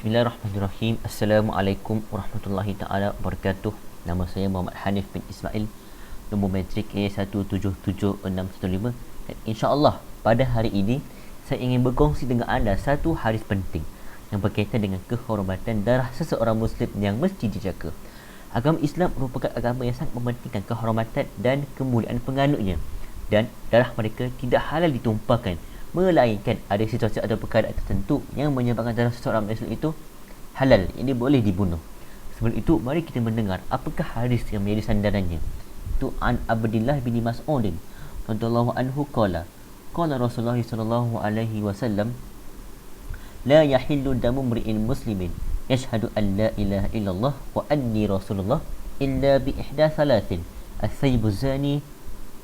Bismillahirrahmanirrahim. Assalamualaikum warahmatullahi taala wabarakatuh. Nama saya Muhammad Hanif bin Ismail. Nombor matrik A177615. Dan insya-Allah pada hari ini saya ingin berkongsi dengan anda satu hadis penting yang berkaitan dengan kehormatan darah seseorang muslim yang mesti dijaga. Agama Islam merupakan agama yang sangat mementingkan kehormatan dan kemuliaan penganutnya, dan darah mereka tidak halal ditumpahkan, melainkan ada situasi atau perkara tertentu yang menyebabkan darah seseorang Muslim itu halal, ini boleh dibunuh. Sebelum itu, mari kita mendengar apakah hadis yang menjadi sandarannya. Itu an Abdullah bin Mas'ud radhiyallahu anhu qala Rasulullah sallallahu alaihi wasallam, la yahillu damu mri'in muslimin yashhadu an la ilaha illallah wa anni rasulullah illa bi ihda thalathin, as-sayyibu zani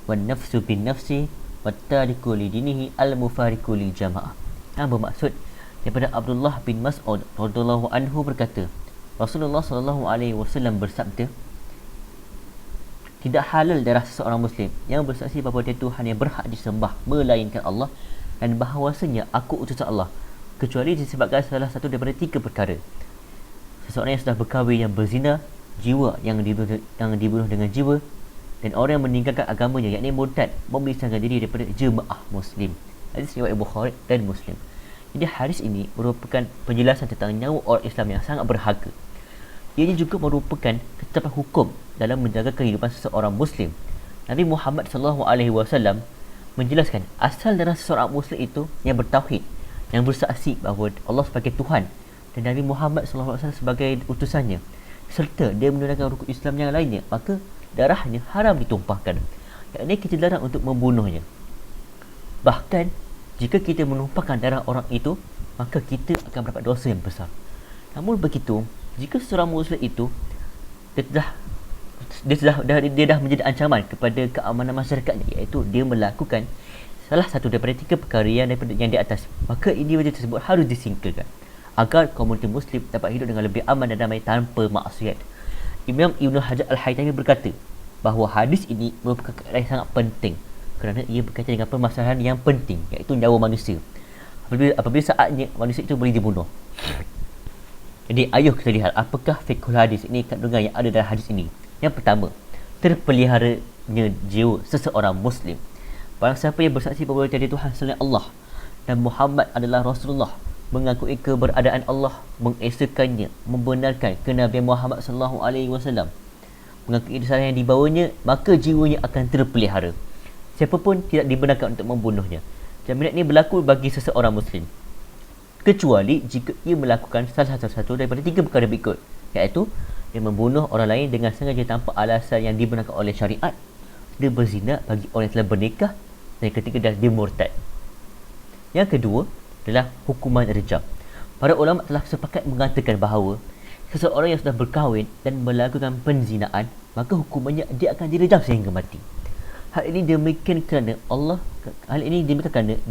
wan nafsu bin nafsi wattariku lidinihi al-mufariku lil jamaah. Yang bermaksud daripada Abdullah bin Mas'ud radhiyallahu anhu berkata, Rasulullah sallallahu alaihi wasallam bersabda, tidak halal darah seseorang muslim yang bersaksi bahawa dia Tuhan yang berhak disembah melainkan Allah dan bahawasanya aku utusan Allah, kecuali disebabkan salah satu daripada tiga perkara. Seseorang yang sudah berkahwin yang berzina, jiwa yang dibunuh dengan jiwa, dan orang yang meninggalkan agamanya, yakni murtad, memisahkan diri daripada jemaah muslim. Hadis riwayat Bukhari dan Muslim. Jadi hadis ini merupakan penjelasan tentang nyawa orang Islam yang sangat berharga. Ia juga merupakan ketetapan hukum dalam menjaga kehidupan seseorang muslim. Nabi Muhammad SAW menjelaskan asal darah seseorang muslim itu yang bertauhid, yang bersaksi bahawa Allah sebagai Tuhan dan Nabi Muhammad SAW sebagai utusannya, serta dia menunaikan rukun Islam yang lainnya, maka darahnya haram ditumpahkan, yakni kita dilarang untuk membunuhnya. Bahkan jika kita menumpahkan darah orang itu, maka kita akan mendapat dosa yang besar. Namun begitu, jika seorang muslim itu dia dah menjadi ancaman kepada keamanan masyarakatnya, iaitu dia melakukan salah satu daripada tiga perkara yang di atas, maka individu tersebut harus disingkirkan agar komuniti muslim dapat hidup dengan lebih aman dan damai tanpa maksiat. Imam Ibn Hajar Al-Haytami berkata bahawa hadis ini merupakan perkara yang sangat penting kerana ia berkaitan dengan permasalahan yang penting, iaitu nyawa manusia. Apabila saatnya manusia itu boleh dibunuh. Jadi ayuh kita lihat apakah fiqhul hadis ini, kandungan yang ada dalam hadis ini. Yang pertama, terpeliharanya jiwa seseorang muslim. Barang siapa yang bersaksi bahawa tiada Tuhan selain Allah dan Muhammad adalah Rasulullah, mengakui keberadaan Allah, mengesakannya, membenarkan kenabian Muhammad sallallahu alaihi wasallam, mengakui risalah yang dibawanya, maka jiwanya akan terpelihara. Siapapun tidak dibenarkan untuk membunuhnya. Jaminan ini berlaku bagi seseorang muslim, kecuali jika ia melakukan salah satu daripada tiga perkara berikut, iaitu dia membunuh orang lain dengan sengaja tanpa alasan yang dibenarkan oleh syariat, dia berzina bagi orang yang telah bernikah, dan yang ketiga adalah dia murtad. Yang kedua adalah hukuman rejam. Para ulama telah sepakat mengatakan bahawa seseorang yang sudah berkahwin dan melakukan penzinaan, maka hukumannya dia akan direjam sehingga mati. Hal ini demikian kerana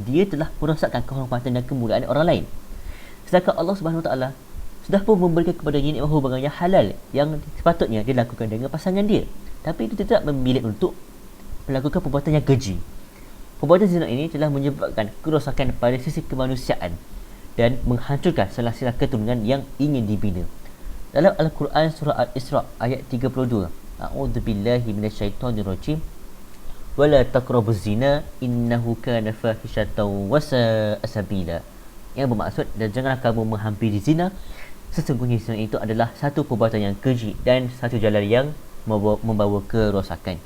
dia telah merosakkan kehormatan dan kemuliaan orang lain. Sedangkan Allah Subhanahu Wa Taala sudah pun memberikan kepadanya nikmat hubungan yang halal yang sepatutnya dia lakukan dengan pasangan dia, tapi itu tidak memilih untuk melakukan perbuatan yang keji. Perbuatan zina ini telah menyebabkan kerosakan pada sisi kemanusiaan dan menghancurkan salah-salah keturunan yang ingin dibina. Dalam Al-Quran surah Al-Isra ayat 32, A'udzubillahi minasyaitonirrajim, wala taqrabuz zina innahu kana fahishatan wa sa'a sabila. Yang bermaksud, dan janganlah kamu menghampiri zina, sesungguhnya zina itu adalah satu perbuatan yang keji dan satu jalan yang membawa kerosakan.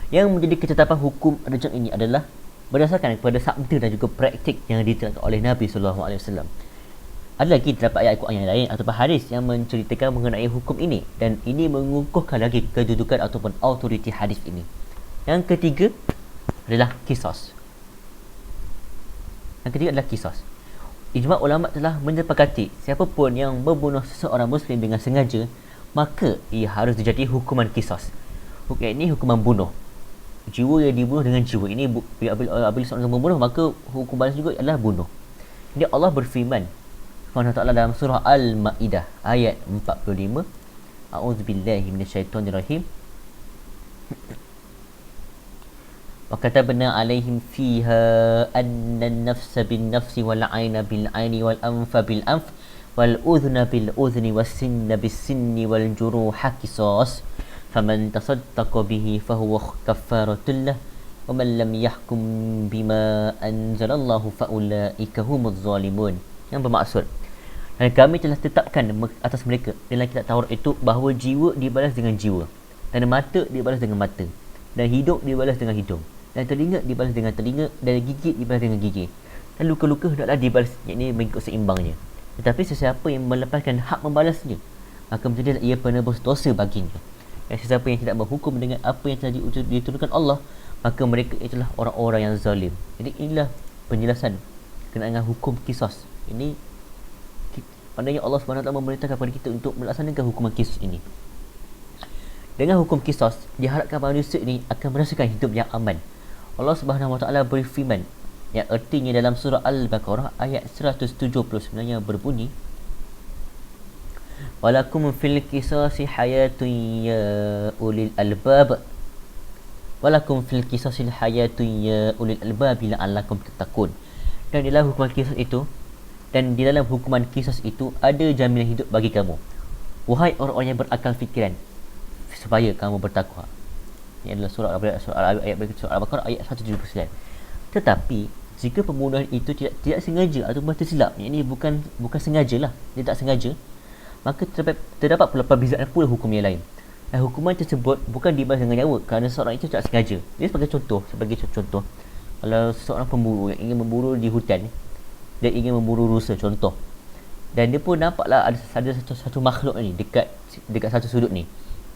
Yang menjadi ketetapan hukum rejam ini adalah berdasarkan kepada sabda dan juga praktik yang diterangkan oleh Nabi SAW. Ada lagi terdapat ayat Al-Quran yang lain ataupun hadis yang menceritakan mengenai hukum ini, dan ini mengukuhkan lagi kedudukan ataupun autoriti hadis ini. Yang ketiga adalah qisas. Ijma' ulama telah menyepakati siapapun yang membunuh seseorang muslim dengan sengaja, maka ia harus dijatuhi hukuman qisas. Ini hukuman bunuh. Jiwa yang dibunuh dengan jiwa. Ini apabila seorang membunuh, maka hukum balas juga adalah bunuh. Jadi Allah berfirman Subhanahu Wa Taala dalam surah Al-Maidah ayat 45, A'udzubillahi minasyaitonirrajim, وكتبنا عليهم فيها أن النفس بالنفس والعين بالعين والأنف بالأنف والأذن بالأذن والسن بالسن والجروح قصاص فمن تصدق به فهو كفارة له ومن لم يحكم بما أنزل الله فأولئك هم الظالمون. Yang bermaksud, dan kami telah tetapkan atas mereka dalam kitab Taurat itu bahawa jiwa dibalas dengan jiwa, dan mata dibalas dengan mata, dan hidung dibalas dengan hidung, dan telinga dibalas dengan telinga, dan gigi dibalas dengan gigi, dan luka-luka hendaklah dibalas, yakni mengikut seimbangnya. Tetapi sesiapa yang melepaskan hak membalasnya, maka menjadilah ia penebus dosa baginya. Dan sesiapa yang tidak berhukum dengan apa yang telah diturunkan Allah, maka mereka itulah orang-orang yang zalim. Jadi inilah penjelasan berkenaan dengan hukum qisas. Ini pandanya Allah SWT memerintahkan kepada kita untuk melaksanakan hukuman qisas ini. Dengan hukum qisas, diharapkan manusia ini akan merasakan hidup yang aman. Allah SWT berfirman, yang artinya dalam surah Al-Baqarah ayat 179 yang berbunyi, walakum fil qisasi hayatun ya ulil albab, walakum fil qisasi hayatun ya ulil albab la'allakum tattaqun. Dan dalam hukuman qisas itu, dan di dalam hukuman qisas itu ada jaminan hidup bagi kamu, wahai orang-orang yang berakal fikiran, supaya kamu bertakwa. Ini adalah surah Al-Baqarah ayat 179. Tetapi jika pembunuhan itu tidak sengaja atau tersilap, ini bukan sengajalah, dia tak sengaja, maka terdapat pula perbezaan pula hukum yang lain. Dan hukuman tersebut bukan dibalas dengan nyawa kerana seorang itu tak sengaja. Dia sebagai contoh, kalau seorang pemburu yang ingin memburu di hutan, dia ingin memburu rusa contoh, dan dia pun nampaklah ada satu makhluk ni dekat satu sudut ni,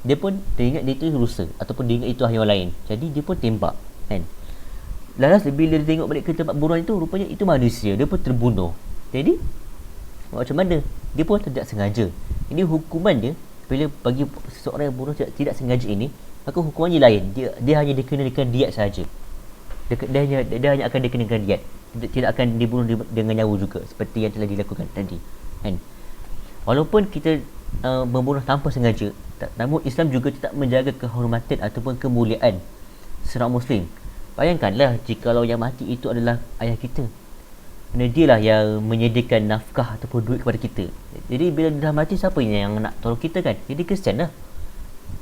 dia pun ingat dia itu rusa ataupun dia ingat itu haiwan lain, jadi dia pun tembak kan. Lalas bila dia tengok balik ke tempat buruan itu, rupanya itu manusia, dia pun terbunuh. Jadi macam mana? Dia pun tidak sengaja. Ini hukuman dia bila bagi seseorang yang bunuh tidak sengaja ini, maka hukumannya lain. Dia hanya dikenakan diat sahaja. Dia hanya akan dikenakan diat, tidak akan dibunuh dengan nyawa juga seperti yang telah dilakukan tadi kan. Walaupun kita membunuh tanpa sengaja, namun Islam juga tidak menjaga kehormatan ataupun kemuliaan seorang Muslim. Bayangkanlah jikalau yang mati itu adalah ayah kita, kerana dialah yang menyediakan nafkah ataupun duit kepada kita. Jadi bila dah mati, siapa yang nak tolong kita kan? Jadi kesian lah.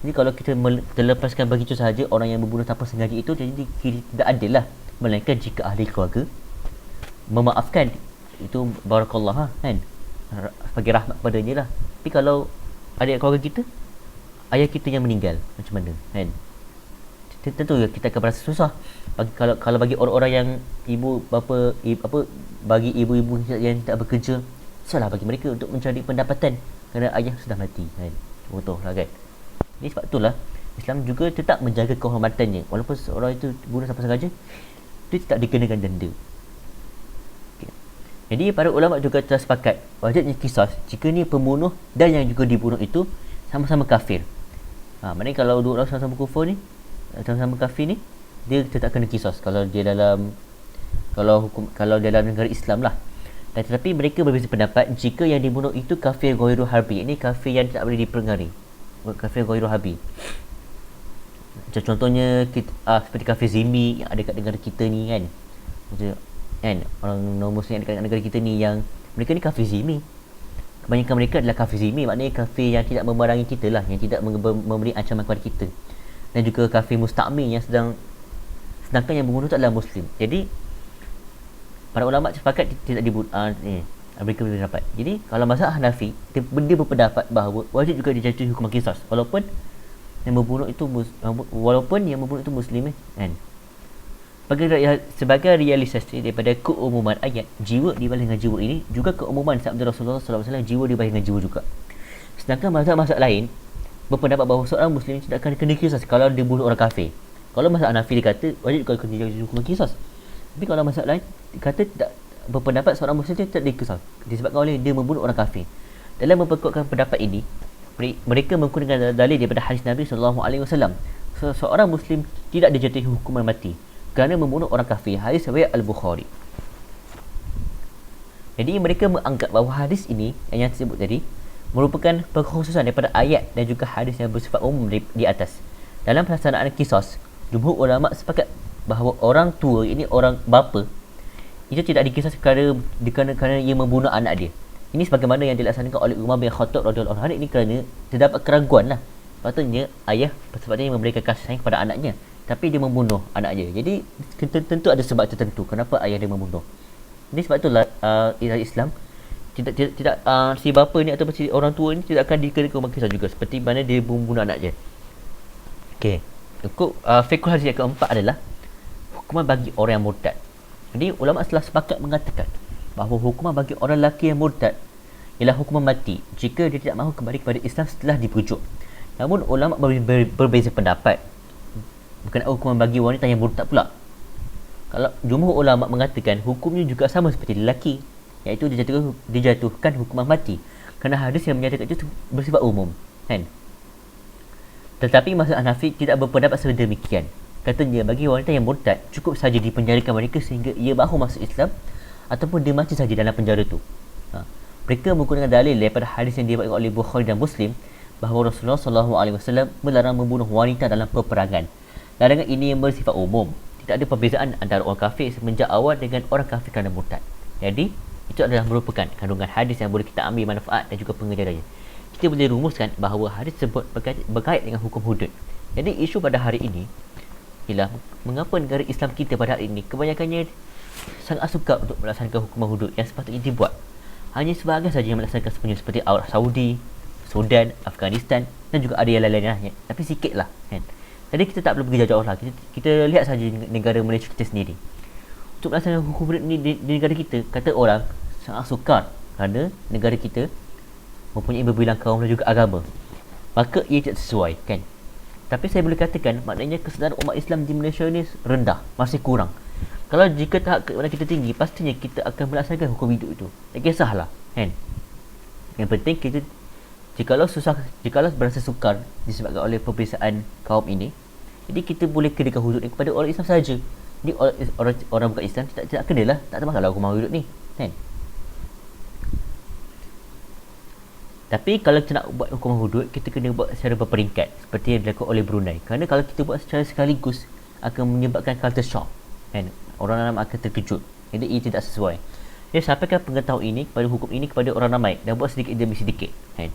Jadi kalau kita terlepaskan begitu sahaja orang yang membunuh tanpa sengaja itu, jadi tidak adil lah. Melainkan jika ahli keluarga memaafkan, itu barakallah kan, bagi rahmat padanya lah. Tapi kalau adik keluarga kita, ayah kita yang meninggal, macam mana kan? Tentu kita akan merasa susah. Kalau bagi orang-orang yang ibu bapa bagi ibu-ibu yang tak bekerja, susahlah bagi mereka untuk mencari pendapatan kerana ayah sudah mati kan. Contohlah kan. Ini sebab itulah Islam juga tetap menjaga kehormatannya. Walaupun seorang itu bunuh tanpa sengaja, dia tidak dikenakan denda. Okay. Jadi para ulama juga telah sepakat wajibnya qisas jika ni pembunuh dan yang juga dibunuh itu sama-sama kafir. Maknanya kalau dua orang sama-sama kufur ni, sama-sama kafir ni, dia tetap kena qisas kalau dia dalam dalam negara Islam lah. Dan tetapi mereka berbeza pendapat jika yang dibunuh itu kafir ghairu harbi. Ini kafir yang tak boleh diperengari, kafir ghairu harbi. Contohnya seperti kafir zimmi yang ada kat negara kita ni kan. Kan orang non-Muslim yang dekat negara kita ni, yang mereka ni kafir zimmi. Kebanyakan mereka adalah kafir zimmi, maknanya kafir yang tidak memerangi kita lah, yang tidak memberi ancaman kepada kita. Dan juga kafir musta'min yang sedangkan yang membunuh tu adalah Muslim. Jadi para ulama sepakat tidak dibunuh. Mereka berpendapat. Jadi kalau mazhab Hanafi, dia berpendapat bahawa wajib juga dijatuhi hukuman qisas walaupun yang membunuh itu Muslim kan. Sebagai realisasi daripada keumuman ayat jiwa dibalas dengan jiwa ini, juga keumuman sabda Rasulullah SAW, jiwa dibalas dengan jiwa juga. Sedangkan mazhab-mazhab lain berpendapat bahawa seorang Muslim tidak akan kena qisas kalau dia bunuh orang kafir. Kalau mazhab Hanafi dia kata wajib kena dijatuhi hukuman qisas. Tapi kalau mazhab lain kata tidak, berpendapat seorang Muslim tidak dikisas disebabkan oleh dia membunuh orang kafir. Dalam memperkuatkan pendapat ini, mereka menggunakan dalil daripada hadis Nabi SAW. Seorang Muslim tidak dijatuhi hukuman mati kerana membunuh orang kafir. Hadis riwayat Al-Bukhari. Jadi mereka menganggap bahawa hadis ini yang disebut tadi merupakan perkhususan daripada ayat dan juga hadis yang bersifat umum di atas. Dalam pelaksanaan qisas, jumhur ulama sepakat bahawa orang tua ini, orang bapa, itu tidak dikisah kerana ia membunuh anak dia. Ini sebagaimana yang dilaksanakan oleh Umar bin Khattab radhiyallahu anhu. Ini kerana terdapat keraguan lah. Patutnya ayah sepatutnya memberikan kasih sayang kepada anaknya, tapi dia membunuh anaknya. Jadi tentu ada sebab tertentu kenapa ayah dia membunuh. Ini sebab itulah Islam tidak si bapa ni ataupun si orang tua ni tidak akan dikenakan hukuman kisah juga, seperti mana dia membunuh anak dia. Okey. Untuk fiqhul hadis yang keempat adalah hukuman bagi orang yang murtad. Jadi ulama telah sepakat mengatakan bahawa hukuman bagi orang lelaki yang murtad ialah hukuman mati jika dia tidak mahu kembali kepada Islam setelah dibujuk. Namun ulama berbeza pendapat berkenaan hukuman bagi wanita yang murtad pula. Kalau jumhur ulama mengatakan hukumnya juga sama seperti lelaki, iaitu dijatuhkan hukuman mati kerana hadis yang menyatakan itu bersifat umum, kan? Tetapi mazhab Hanafi tidak berpendapat sedemikian. Katanya bagi wanita yang murtad cukup saja dipenjarakan mereka sehingga ia mahu masuk Islam ataupun dia mati saja dalam penjara tu. Mereka menggunakan dalil daripada hadis yang diriwayatkan oleh Bukhari dan Muslim bahawa Rasulullah SAW melarang membunuh wanita dalam peperangan. Larangan ini yang bersifat umum. Tidak ada perbezaan antara orang kafir semenjak awal dengan orang kafir kerana murtad. Jadi itu adalah merupakan kandungan hadis yang boleh kita ambil manfaat dan juga pengajarannya. Kita boleh rumuskan bahawa hadis tersebut berkait dengan hukum hudud. Jadi isu pada hari ini ialah mengapa negara Islam kita pada hari ini kebanyakannya sangat suka untuk melaksanakan hukuman hudud yang sepatutnya dibuat. Hanya sebahagian saja yang melaksanakan sepenuhnya, seperti Arab Saudi, Sudan, Afghanistan dan juga ada yang lain-lain, tapi sikit lah, kan. Jadi kita tak perlu pergi jauh-jauh lah. Kita lihat saja negara Malaysia kita sendiri. Untuk melaksanakan hukum hudud ni di negara kita, kata orang sangat sukar kerana negara kita mempunyai berbilang kaum dan juga agama, maka ia tidak sesuai, kan. Tapi saya boleh katakan maknanya kesedaran umat Islam di Malaysia ni rendah, masih kurang. Kalau jika tahap kebenaran kita tinggi, pastinya kita akan melaksanakan hukum hidup itu. Tak kisahlah, kan. Yang penting kita jikalau berasa sukar disebabkan oleh perbezaan kaum ini, jadi kita boleh kenakan hudud ni kepada orang Islam saja. Jadi orang bukan Islam tidak kenalah, tak ada masalah hukuman hudud ni, kan. Tapi kalau kita nak buat hukuman hudud, kita kena buat secara berperingkat seperti yang dilakukan oleh Brunei. Kerana kalau kita buat secara sekaligus akan menyebabkan culture shock, kan? Orang ramai akan terkejut. Jadi ia tidak sesuai. Dia sampaikan pengetahuan ini kepada hukum ini kepada orang ramai dan buat sedikit demi sedikit, kan?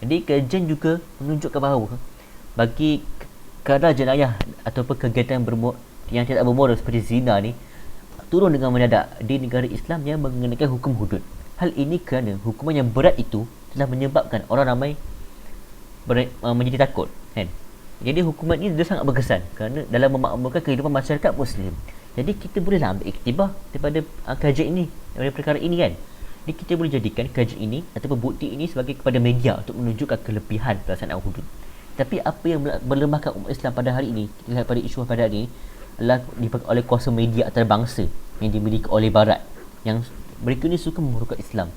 Jadi kajian juga menunjukkan bahawa bagi kadar jenayah ataupun kegiatan yang tidak bermoral seperti zina ni turun dengan mendadak di negara Islam yang mengenakan hukum hudud. Hal ini kerana hukuman yang berat itu telah menyebabkan orang ramai menjadi takut, kan. Jadi hukuman ini dia sangat berkesan kerana dalam memakmurkan kehidupan masyarakat Muslim. Jadi kita bolehlah ambil iktibar daripada kajian ini, daripada perkara ini, kan. Jadi kita boleh jadikan kajian ini ataupun bukti ini sebagai kepada media untuk menunjukkan kelebihan pelaksanaan hudud. Tapi apa yang melemahkan umat Islam pada hari ini, kita lihat pada isu pada hari ini, adalah dipakai oleh kuasa media antarabangsa yang dimiliki oleh Barat, yang mereka ni suka memurukan Islam.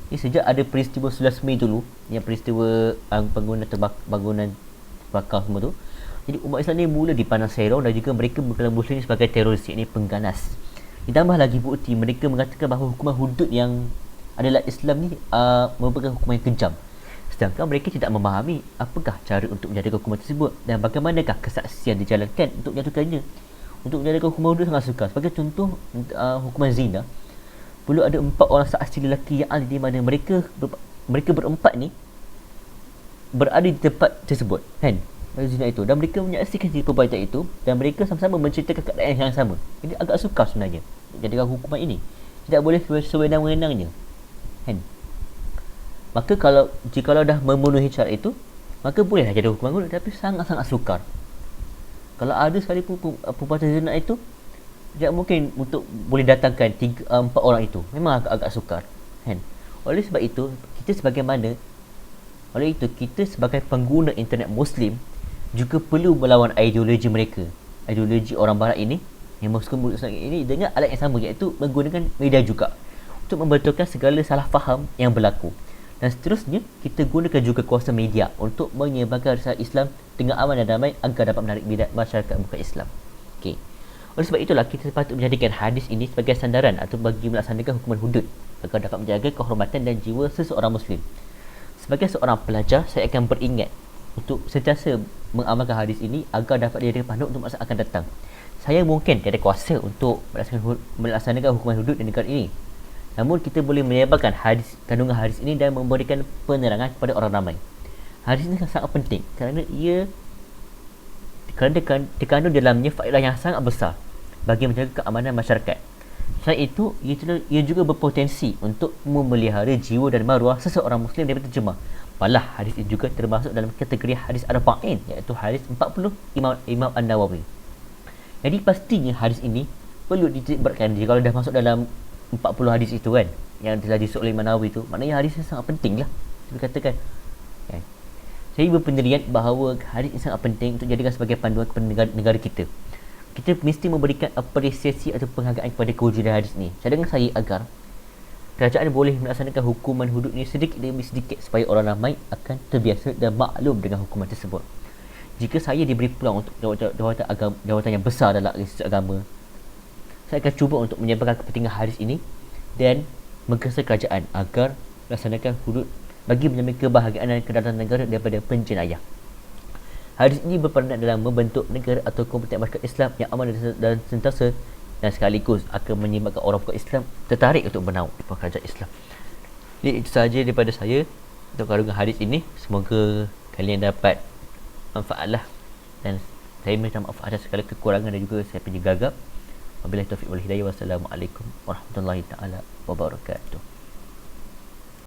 Ini sejak ada peristiwa 11 Mei dulu, yang peristiwa bangunan terbakar semua tu. Jadi umat Islam ni mula dipandang serong dan juga mereka berkelam Muslim sebagai teroris, iaitu pengganas. Ditambah lagi bukti mereka mengatakan bahawa hukuman hudud yang adalah Islam ni merupakan hukuman yang kejam. Sedangkan mereka tidak memahami apakah cara untuk menjadikan hukuman tersebut dan bagaimanakah kesaksian dijalankan untuk menjatuhkannya. Untuk menjadikan hukuman hudud sangat sukar. Sebagai contoh, hukuman zina, perlu ada 4 orang saksi lelaki yang ada di mana mereka berempat ni berada di tempat tersebut, kan, zina itu, dan mereka menyaksikan perbuatan itu dan mereka sama-sama menceritakan keadaan yang sama. Jadi agak sukar sebenarnya jadikan hukuman ini, tidak boleh sewenang-wenangnya, kan. Maka jikalau dah memenuhi syarat itu, maka bolehlah jadi hukuman hudud, tapi sangat-sangat sukar. Kalau ada sekali perbuatan zina itu, tidak mungkin untuk boleh datangkan 4 orang itu. Memang agak sukar, kan. Oleh itu kita sebagai pengguna internet Muslim juga perlu melawan ideologi mereka, ideologi orang Barat ini yang mengusung ini dengan alat yang sama, iaitu menggunakan media juga untuk membetulkan segala salah faham yang berlaku. Dan seterusnya, kita gunakan juga kuasa media untuk menyebarkan risalah Islam dengan aman dan damai agar dapat menarik minat masyarakat bukan Islam. Okey. Oleh sebab itulah kita patut menjadikan hadis ini sebagai sandaran atau bagi melaksanakan hukuman hudud agar dapat menjaga kehormatan dan jiwa seseorang Muslim. Sebagai seorang pelajar, saya akan beringat untuk sentiasa mengamalkan hadis ini agar dapat dijadikan panduan untuk masa akan datang. Saya mungkin tiada kuasa untuk melaksanakan hukuman hudud di negara ini. Namun kita boleh menyebarkan kandungan hadis ini dan memberikan penerangan kepada orang ramai. Hadis ini sangat penting kerana dikandung dalamnya faedah yang sangat besar bagi menjaga keamanan masyarakat. Selain itu, ia juga berpotensi untuk memelihara jiwa dan maruah seseorang Muslim daripada terjemah. Malah hadis ini juga termasuk dalam kategori hadis arba'in, iaitu hadis 40 Imam An-Nawawi. Jadi pastinya hadis ini perlu dititikberatkan. Jadi kalau dah masuk dalam 40 hadis itu kan, yang telah disebut oleh Imam Nawawi tu, maknanya hadis ini sangat penting lah, dikatakan kan. Saya berpendirian bahawa hadis ini sangat penting untuk jadikan sebagai panduan kepada negara kita. Kita mesti memberikan apresiasi atau penghargaan kepada kewujudan hadis ni. Cadangan saya agar kerajaan boleh melaksanakan hukuman hudud ni sedikit demi sedikit supaya orang ramai akan terbiasa dan maklum dengan hukuman tersebut. Jika saya diberi peluang untuk jawatan yang besar dalam institusi agama, saya akan cuba untuk menyebarkan kepentingan hadis ini dan menggesa kerajaan agar melaksanakan hudud bagi menjamin kebahagiaan dan kedaulatan negara daripada penjenayah. Hadis ini berperanan dalam membentuk negara atau komunitas masyarakat Islam yang aman dan sentiasa, dan sekaligus akan menyebabkan orang bukan Islam tertarik untuk menaung di kerajaan Islam. Jadi itu sahaja daripada saya untuk kandungan hadis ini. Semoga kalian dapat manfaat lah, dan saya minta maaf atas segala kekurangan dan juga saya punya gagap. Wabillahi taufiq wal hidayah. Wassalamualaikum warahmatullahi taala wabarakatuh.